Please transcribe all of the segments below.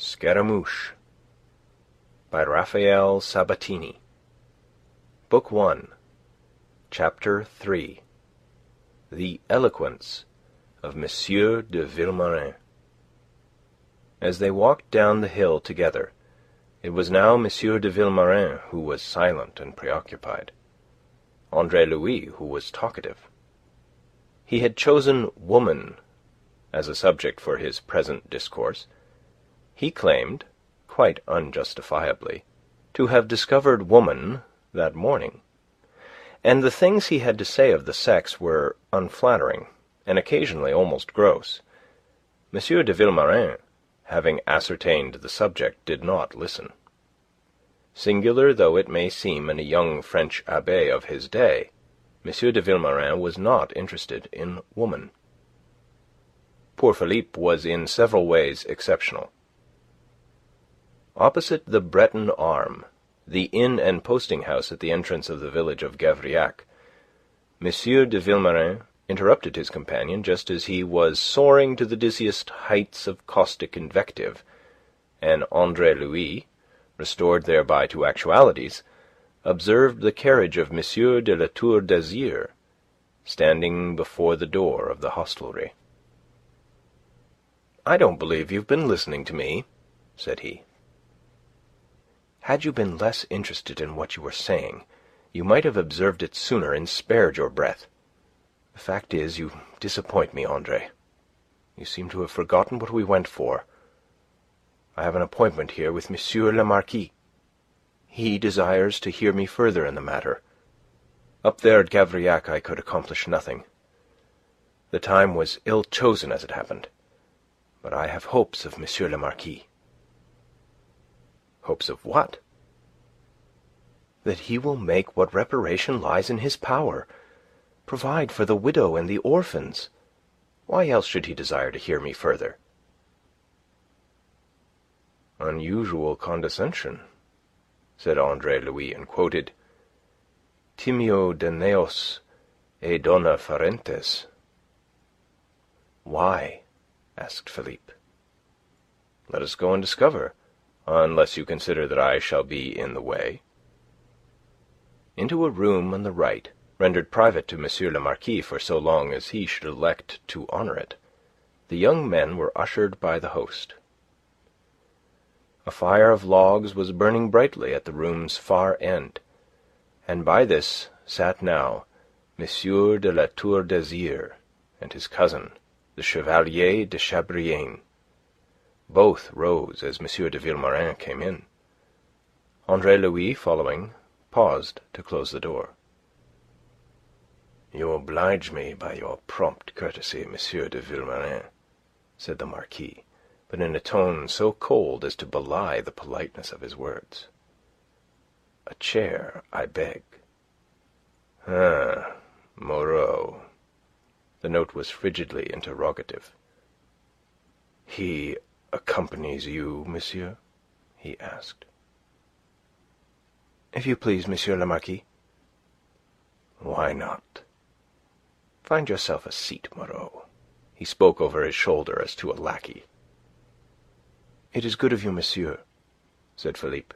Scaramouche by Raphael Sabatini. Book 1, Chapter 3. The Eloquence of Monsieur de Vilmorin. As they walked down the hill together, it was now Monsieur de Vilmorin who was silent and preoccupied, Andre Louis who was talkative. He had chosen woman as a subject for his present discourse. He claimed, quite unjustifiably, to have discovered woman that morning, and the things he had to say of the sex were unflattering and occasionally almost gross. M. de Vilmorin, having ascertained the subject, did not listen. Singular though it may seem in a young French abbe of his day, M. de Vilmorin was not interested in woman. Poor Philippe was in several ways exceptional. Opposite the Breton Arme, the inn and posting-house at the entrance of the village of Gavrillac, M. de Vilmorin interrupted his companion just as he was soaring to the dizziest heights of caustic invective, and Andre Louis, restored thereby to actualities, observed the carriage of M. de La Tour d'Azyr standing before the door of the hostelry. "I don't believe you've been listening to me," said he. "Had you been less interested in what you were saying, you might have observed it sooner and spared your breath. The fact is, you disappoint me, Andre. You seem to have forgotten what we went for. I have an appointment here with Monsieur le Marquis. He desires to hear me further in the matter. Up there at Gavrillac I could accomplish nothing. The time was ill chosen as it happened. But I have hopes of Monsieur le Marquis." "Hopes of what?" "That he will make what reparation lies in his power. Provide for the widow and the orphans. Why else should he desire to hear me further?" "Unusual condescension," said Andre Louis, and quoted, "Timeo Danaos e dona ferentes." "Why?" asked Philippe. "Let us go and discover, unless you consider that I shall be in the way." Into a room on the right, rendered private to M. le Marquis for so long as he should elect to honour it, the young men were ushered by the host. A fire of logs was burning brightly at the room's far end, and by this sat now M. de La Tour d'Azyr and his cousin, the Chevalier de Chabrillane. Both rose as M. de Vilmorin came in. Andre Louis, following, paused to close the door. "You oblige me by your prompt courtesy, M. de Vilmorin," said the Marquis, but in a tone so cold as to belie the politeness of his words. "A chair, I beg." "Ah, Moreau." The note was frigidly interrogative. "He accompanies you, monsieur?" he asked. "If you please, Monsieur le Marquis." "Why not?" "Find yourself a seat, Moreau." He spoke over his shoulder as to a lackey. "It is good of you, monsieur," said Philippe,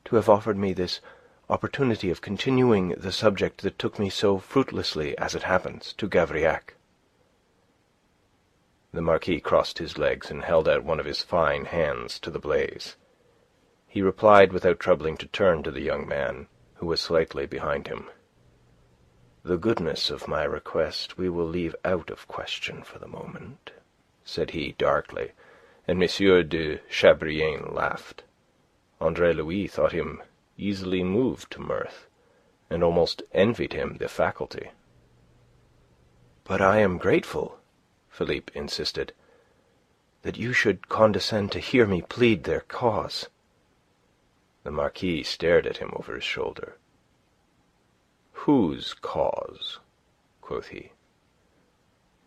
"to have offered me this opportunity of continuing the subject that took me so fruitlessly, as it happens, to Gavrillac." The Marquis crossed his legs and held out one of his fine hands to the blaze. He replied without troubling to turn to the young man, who was slightly behind him. "The goodness of my request we will leave out of question for the moment," said he darkly, and M. de Chabrillane laughed. Andre Louis thought him easily moved to mirth, and almost envied him the faculty. "But I am grateful," Philippe insisted, "that you should condescend to hear me plead their cause." The Marquis stared at him over his shoulder. "Whose cause?" quoth he.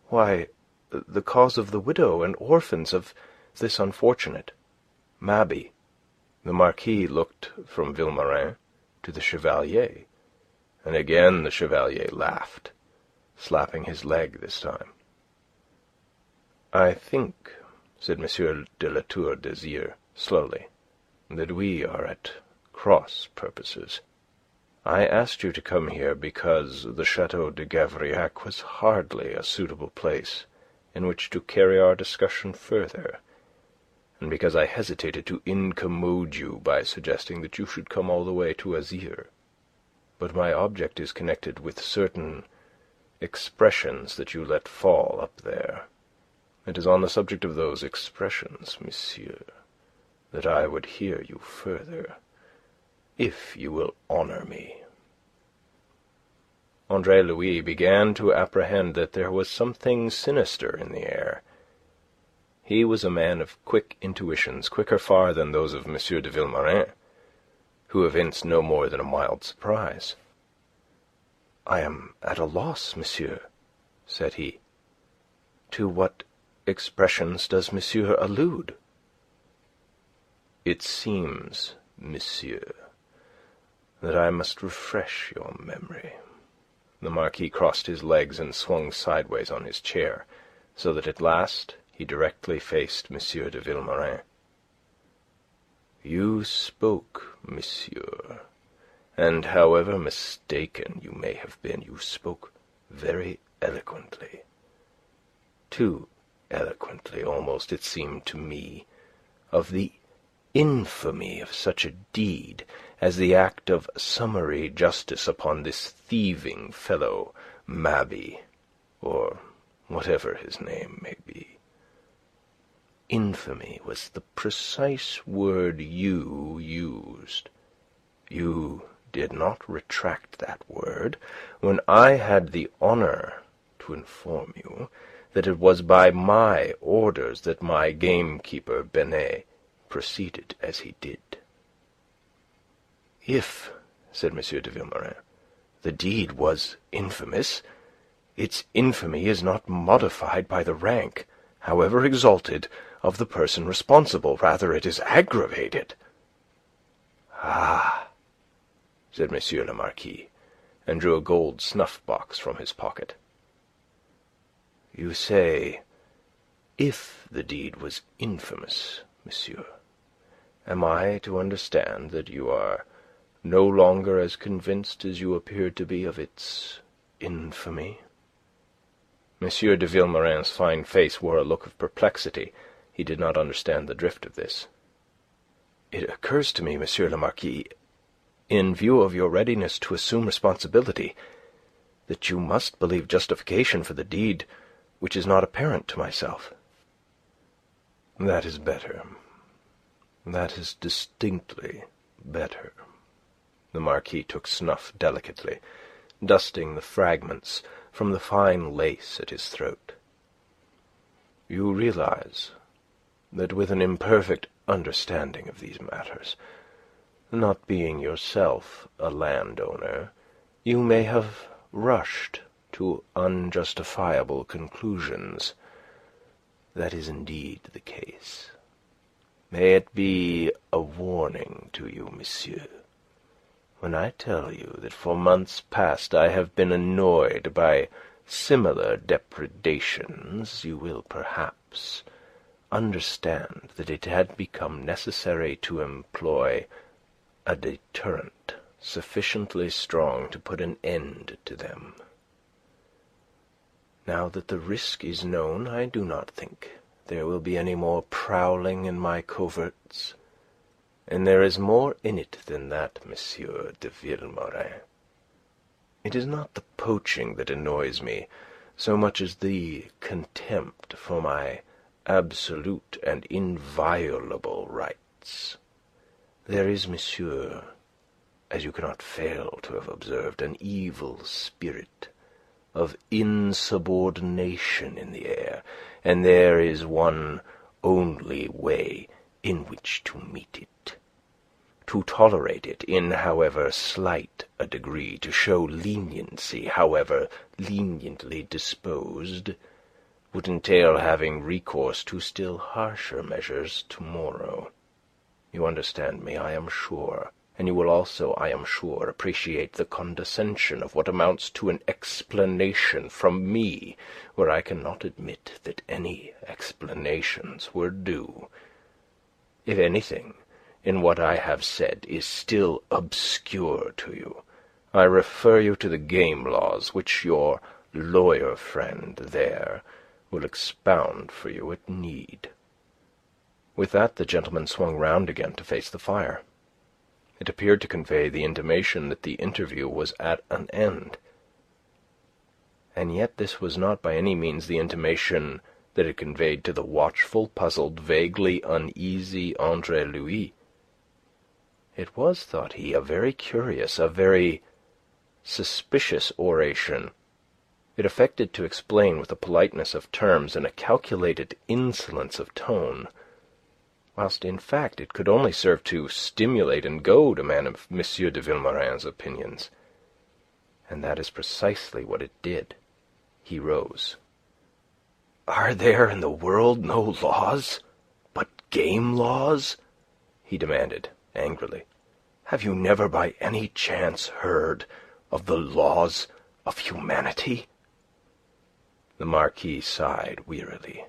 "Why, the cause of the widow and orphans of this unfortunate Mabey." The Marquis looked from Vilmorin to the Chevalier, and again the Chevalier laughed, slapping his leg this time. "I think," said M. de La Tour d'Azyr slowly, "that we are at cross purposes. I asked you to come here because the Chateau de Gavrillac was hardly a suitable place in which to carry our discussion further, and because I hesitated to incommode you by suggesting that you should come all the way to Azyr. But my object is connected with certain expressions that you let fall up there. It is on the subject of those expressions, monsieur, that I would hear you further, if you will honour me." Andre Louis began to apprehend that there was something sinister in the air. He was a man of quick intuitions, quicker far than those of M. de Vilmorin, who evinced no more than a mild surprise. "I am at a loss, monsieur," said he. "To what expressions does monsieur allude?" "It seems, monsieur, that I must refresh your memory." The Marquis crossed his legs and swung sideways on his chair, so that at last he directly faced M. de Vilmorin. "You spoke, monsieur, and however mistaken you may have been, you spoke very eloquently. Too eloquently, almost, it seemed to me, of the infamy of such a deed as the act of summary justice upon this thieving fellow, Mabey, or whatever his name may be. Infamy was the precise word you used. You did not retract that word when I had the honour to inform you that it was by my orders that my gamekeeper Binet proceeded as he did." "If," said M. de Vilmorin, "the deed was infamous, its infamy is not modified by the rank, however exalted, of the person responsible. Rather, it is aggravated." "Ah!" said M. le Marquis, and drew a gold snuff-box from his pocket. "You say, if the deed was infamous, monsieur. Am I to understand that you are no longer as convinced as you appeared to be of its infamy?" M. de Vilmorin's fine face wore a look of perplexity. He did not understand the drift of this. "It occurs to me, M. le Marquis, in view of your readiness to assume responsibility, that you must believe justification for the deed which is not apparent to myself." "That is better. That is distinctly better." The Marquis took snuff delicately, dusting the fragments from the fine lace at his throat. "You realize that with an imperfect understanding of these matters, not being yourself a landowner, you may have rushed to unjustifiable conclusions. That is indeed the case. May it be a warning to you, monsieur, when I tell you that for months past I have been annoyed by similar depredations. You will perhaps understand that it had become necessary to employ a deterrent sufficiently strong to put an end to them. Now that the risk is known, I do not think there will be any more prowling in my coverts, and there is more in it than that, Monsieur de Vilmorin. It is not the poaching that annoys me so much as the contempt for my absolute and inviolable rights. There is, monsieur, as you cannot fail to have observed, an evil spirit of insubordination in the air, and there is one only way in which to meet it. To tolerate it in however slight a degree, to show leniency, however leniently disposed, would entail having recourse to still harsher measures tomorrow. You understand me, I am sure. and you will also, I am sure, appreciate the condescension of what amounts to an explanation from me, where I cannot admit that any explanations were due. If anything in what I have said is still obscure to you, I refer you to the game laws, which your lawyer friend there will expound for you at need." With that, the gentleman swung round again to face the fire. It appeared to convey the intimation that the interview was at an end. And yet this was not by any means the intimation that it conveyed to the watchful, puzzled, vaguely uneasy Andre Louis. It was, thought he, a very curious, a very suspicious oration. It affected to explain with a politeness of terms and a calculated insolence of tone, whilst in fact it could only serve to stimulate and goad a man of M. de Vilmorin's opinions. And that is precisely what it did. He rose. "Are there in the world no laws but game laws?" he demanded, angrily. "Have you never by any chance heard of the laws of humanity?" The Marquis sighed wearily.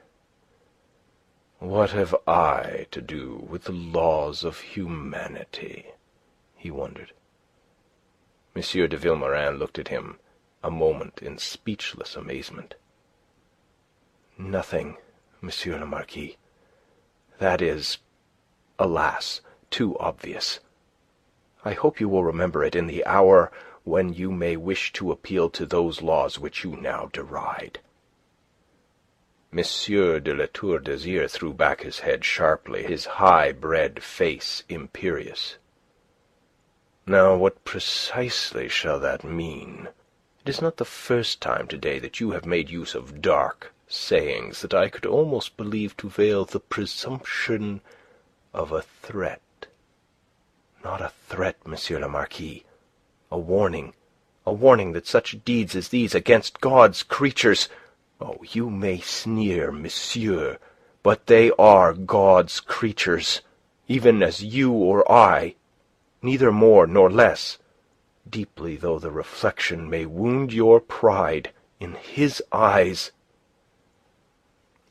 "What have I to do with the laws of humanity?" he wondered. M. de Vilmorin looked at him a moment in speechless amazement. "Nothing, Monsieur le Marquis. That is, alas, too obvious. I hope you will remember it in the hour when you may wish to appeal to those laws which you now deride." M. de La Tour d'Azyr threw back his head sharply, his high-bred face imperious. "Now, what precisely shall that mean? It is not the first time today that you have made use of dark sayings that I could almost believe to veil the presumption of a threat." "Not a threat, Monsieur le Marquis. A warning that such deeds as these against God's creatures... Oh, you may sneer, monsieur, but they are God's creatures, even as you or I, neither more nor less, deeply though the reflection may wound your pride in his eyes."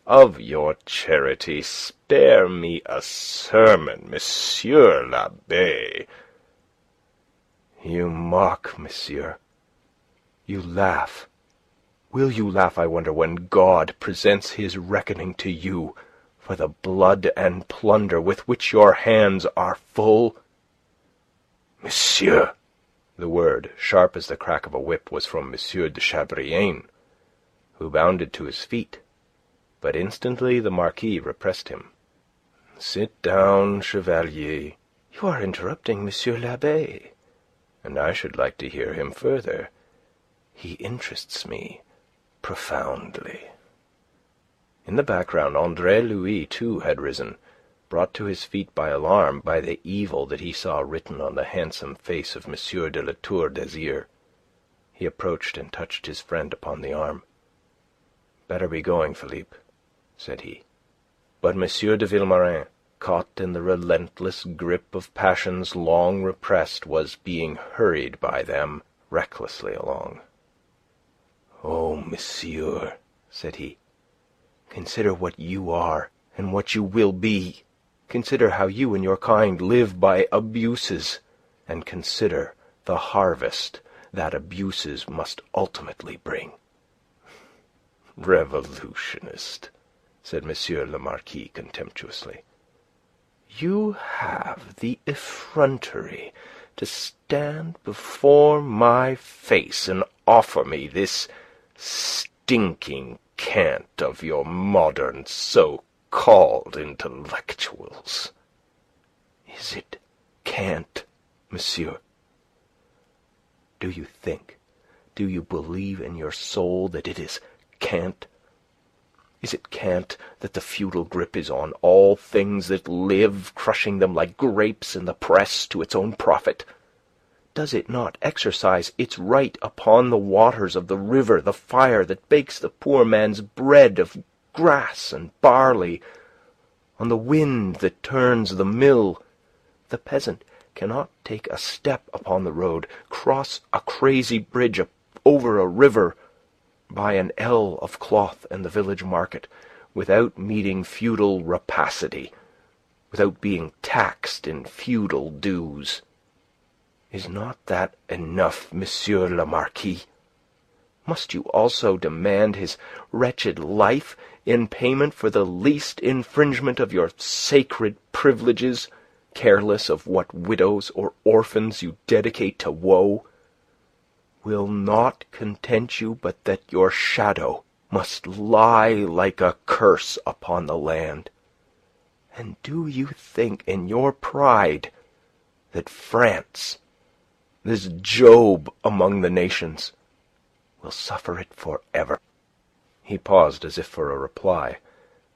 "Of your charity, spare me a sermon, Monsieur l'Abbé." "You mock, monsieur. You laugh. Will you laugh, I wonder, when God presents his reckoning to you for the blood and plunder with which your hands are full?" "Monsieur!" The word, sharp as the crack of a whip, was from M. de Chabrillane, who bounded to his feet. But instantly the Marquis repressed him. "Sit down, Chevalier. You are interrupting Monsieur l'Abbé, and I should like to hear him further. He interests me profoundly." In the background, Andre Louis, too, had risen, brought to his feet by alarm by the evil that he saw written on the handsome face of M. de La Tour d'Azyr. He approached and touched his friend upon the arm. "Better be going, Philippe," said he. But M. de Vilmorin, caught in the relentless grip of passions long repressed, was being hurried by them recklessly along. "Oh, monsieur," said he, "consider what you are and what you will be. Consider how you and your kind live by abuses, and consider the harvest that abuses must ultimately bring." "Revolutionist," said M. le Marquis contemptuously. "You have the effrontery to stand before my face and offer me this stinking cant of your modern so-called intellectuals." "Is it cant, monsieur? Do you think, do you believe in your soul that it is cant? Is it cant that the feudal grip is on all things that live, crushing them like grapes in the press to its own profit? Does it not exercise its right upon the waters of the river, the fire that bakes the poor man's bread of grass and barley, on the wind that turns the mill, the peasant cannot take a step upon the road, cross a crazy bridge over a river, buy an ell of cloth in the village market, without meeting feudal rapacity, without being taxed in feudal dues. Is not that enough, Monsieur le Marquis? Must you also demand his wretched life in payment for the least infringement of your sacred privileges, careless of what widows or orphans you dedicate to woe? Will not content you but that your shadow must lie like a curse upon the land? And do you think in your pride that France, this Job among the nations, will suffer it forever?" He paused as if for a reply,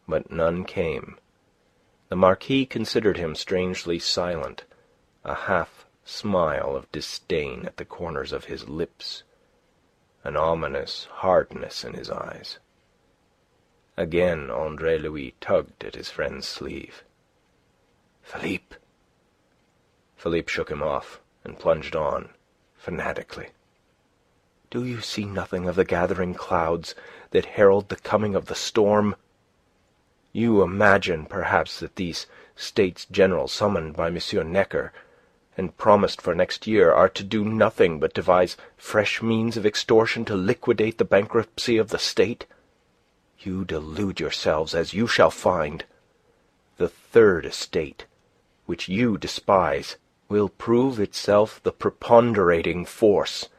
but none came. The Marquis considered him strangely silent, a half-smile of disdain at the corners of his lips, an ominous hardness in his eyes. Again Andre Louis tugged at his friend's sleeve. "Philippe!" Philippe shook him off, and plunged on, fanatically. "Do you see nothing of the gathering clouds that herald the coming of the storm? You imagine, perhaps, that these States General summoned by M. Necker and promised for next year are to do nothing but devise fresh means of extortion to liquidate the bankruptcy of the state? You delude yourselves, as you shall find. The Third Estate, which you despise, will prove itself the preponderating force,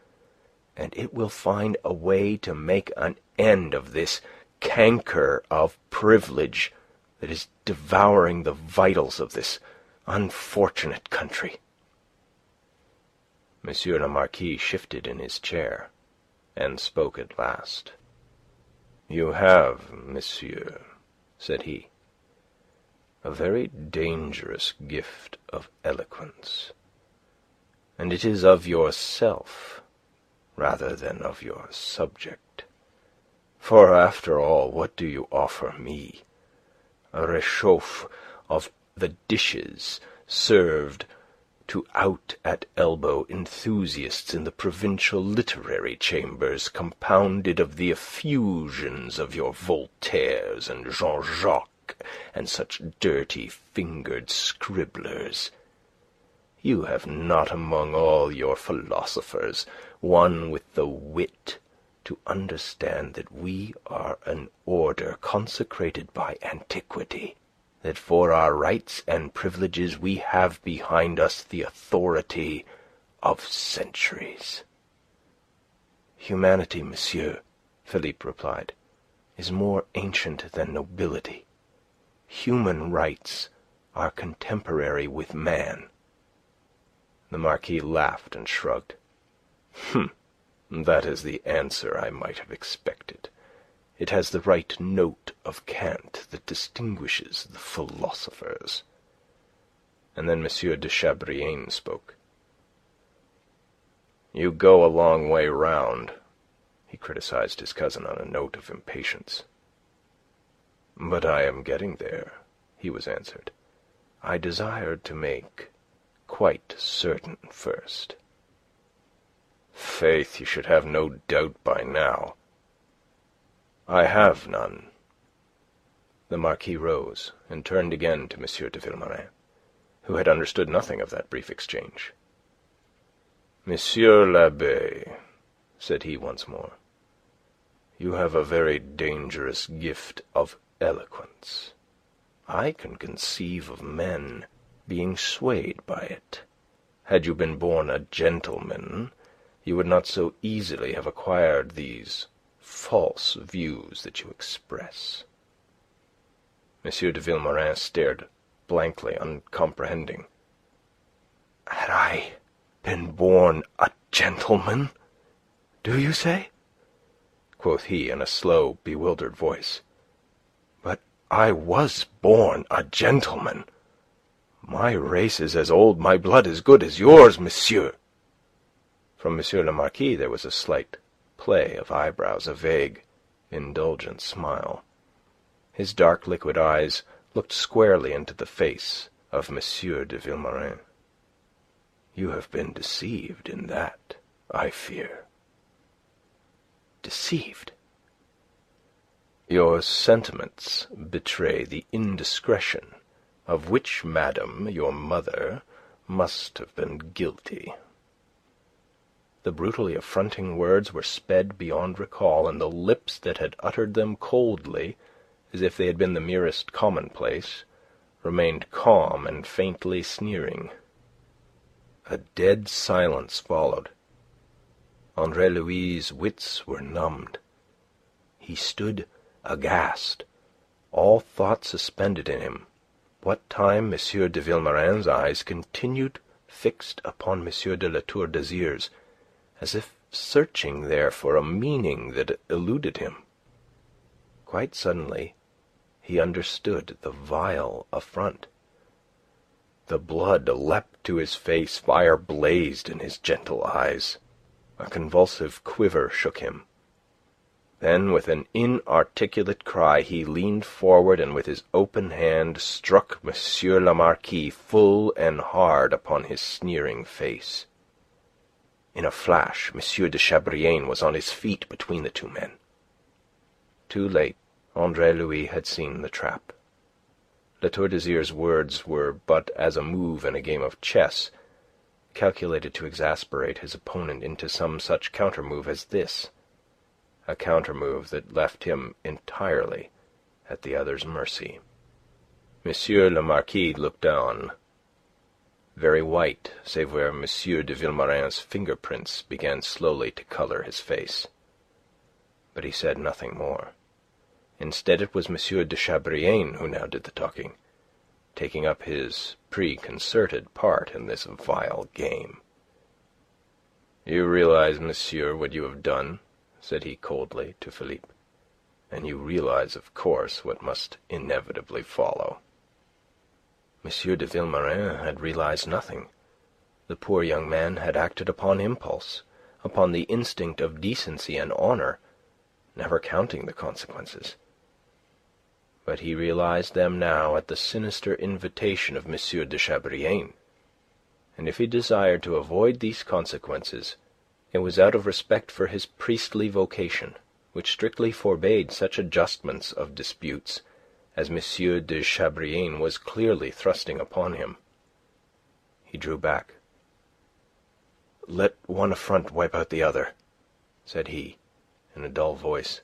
and it will find a way to make an end of this canker of privilege that is devouring the vitals of this unfortunate country." Monsieur le Marquis shifted in his chair, and spoke at last. "You have, monsieur," said he, "a very dangerous gift of eloquence, and it is of yourself rather than of your subject. For, after all, what do you offer me? A réchauffe of the dishes served to out-at-elbow enthusiasts in the provincial literary chambers, compounded of the effusions of your Voltaires and Jean-Jacques and such dirty-fingered scribblers. You have not among all your philosophers one with the wit to understand that we are an order consecrated by antiquity, that for our rights and privileges we have behind us the authority of centuries." "Humanity, monsieur," Philippe replied, "is more ancient than nobility. Human rights are contemporary with man." The Marquis laughed and shrugged. "That is the answer I might have expected. It has the right note of cant that distinguishes the philosophers." And then M. de Chabrillane spoke. "You go a long way round," he criticized his cousin on a note of impatience. "But I am getting there," he was answered. "I desired to make quite certain first." "Faith, you should have no doubt by now." "I have none." The Marquis rose, and turned again to M. de Vilmorin, who had understood nothing of that brief exchange. "Monsieur l'Abbé," said he once more, "you have a very dangerous gift of eloquence. I can conceive of men being swayed by it. Had you been born a gentleman, you would not so easily have acquired these false views that you express." M. de Vilmorin stared blankly, uncomprehending. "Had I been born a gentleman, do you say?" quoth he in a slow, bewildered voice. "But I was born a gentleman. My race is as old, my blood as good as yours, monsieur." From M. le Marquis there was a slight play of eyebrows, a vague, indulgent smile. His dark liquid eyes looked squarely into the face of M. de Vilmorin. You have been deceived in that, I fear." "Deceived?" "Your sentiments betray the indiscretion of which, madam, your mother must have been guilty." The brutally affronting words were sped beyond recall, and the lips that had uttered them coldly, as if they had been the merest commonplace, remained calm and faintly sneering. A dead silence followed. Andre Louis's wits were numbed. He stood aghast, all thought suspended in him, what time M. de Vilmorin's eyes continued fixed upon M. de La Tour d'Azyr's, as if searching there for a meaning that eluded him. Quite suddenly he understood the vile affront. The blood leapt to his face, fire blazed in his gentle eyes. A convulsive quiver shook him. Then, with an inarticulate cry, he leaned forward and with his open hand struck M. le Marquis full and hard upon his sneering face. In a flash, M. de Chabrillane was on his feet between the two men. Too late, Andre Louis had seen the trap. La Tour d'Azyr's words were but as a move in a game of chess, calculated to exasperate his opponent into some such counter-move as this, a counter-move that left him entirely at the other's mercy. M. le Marquis looked on, very white, save where M. de Vilmorin's fingerprints began slowly to colour his face. But he said nothing more. Instead, it was M. de Chabrillane who now did the talking, taking up his preconcerted part in this vile game. "You realize, monsieur, what you have done," said he coldly to Philippe. "And you realize, of course, what must inevitably follow." M. de Vilmorin had realized nothing. The poor young man had acted upon impulse, upon the instinct of decency and honour, never counting the consequences. But he realized them now at the sinister invitation of M. de Chabrillane, and if he desired to avoid these consequences, it was out of respect for his priestly vocation, which strictly forbade such adjustments of disputes as M. de Chabrillane was clearly thrusting upon him. He drew back. "Let one affront wipe out the other," said he, in a dull voice.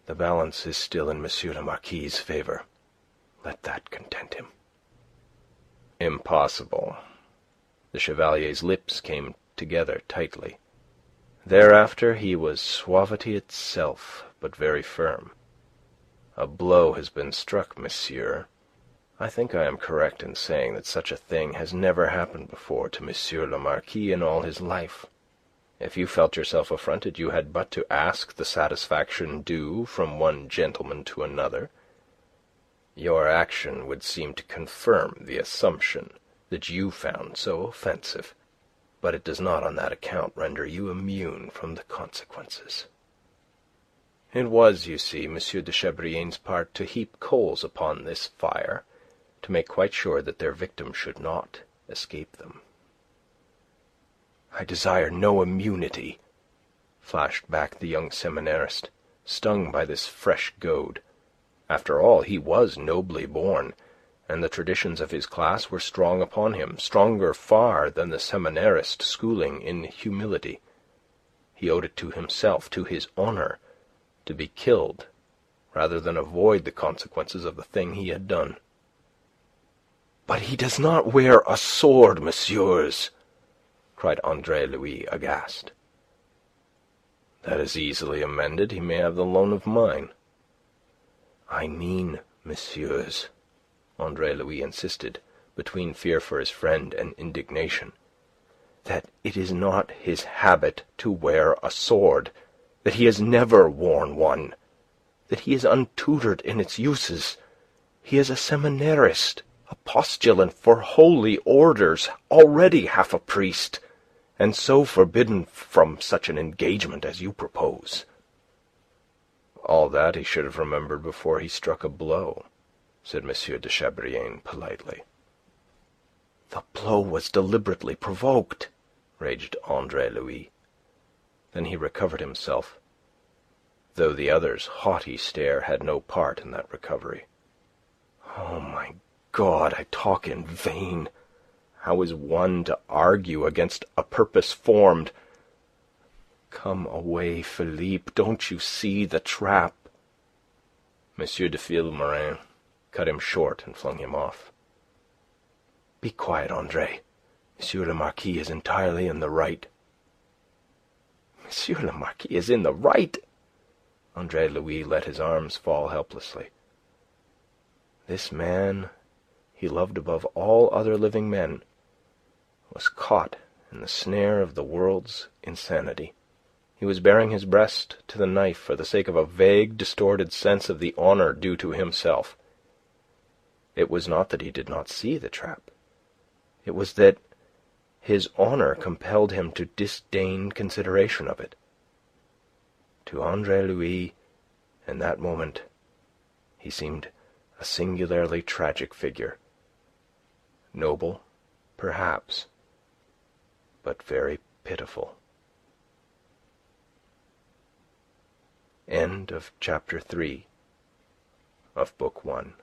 "The balance is still in M. le Marquis's favour. Let that content him." "Impossible." The Chevalier's lips came together tightly. Thereafter he was suavity itself, but very firm. "A blow has been struck, monsieur. I think I am correct in saying that such a thing has never happened before to M. le Marquis in all his life. If you felt yourself affronted, you had but to ask the satisfaction due from one gentleman to another. Your action would seem to confirm the assumption that you found so offensive, but it does not on that account render you immune from the consequences." It was, you see, M. de Chabrillaine's part to heap coals upon this fire, to make quite sure that their victim should not escape them. "I desire no immunity," flashed back the young seminarist, stung by this fresh goad. After all, he was nobly born, and the traditions of his class were strong upon him, stronger far than the seminarist schooling in humility. He owed it to himself, to his honour, to be killed rather than avoid the consequences of the thing he had done. "But he does not wear a sword, messieurs!" cried Andre Louis, aghast. "That is easily amended. He may have the loan of mine." "I mean, messieurs," Andre Louis insisted, between fear for his friend and indignation, "that it is not his habit to wear a sword, that he has never worn one, that he is untutored in its uses. He is a seminarist, a postulant for holy orders, already half a priest, and so forbidden from such an engagement as you propose." "All that he should have remembered before he struck a blow," said M. de Chabrillane politely. "The blow was deliberately provoked," raged Andre Louis. Then he recovered himself, though the other's haughty stare had no part in that recovery. "Oh, my God, I talk in vain. How is one to argue against a purpose formed? Come away, Philippe. Don't you see the trap?" M. de Vilmorin cut him short and flung him off. "Be quiet, Andre. Monsieur le Marquis is entirely in the right." "Monsieur le Marquis is in the right?" Andre Louis let his arms fall helplessly. This man he loved above all other living men was caught in the snare of the world's insanity. He was baring his breast to the knife for the sake of a vague, distorted sense of the honour due to himself. It was not that he did not see the trap. It was that his honour compelled him to disdain consideration of it. To Andre Louis, in that moment, he seemed a singularly tragic figure. Noble, perhaps, but very pitiful. End of chapter 3 of Book 1.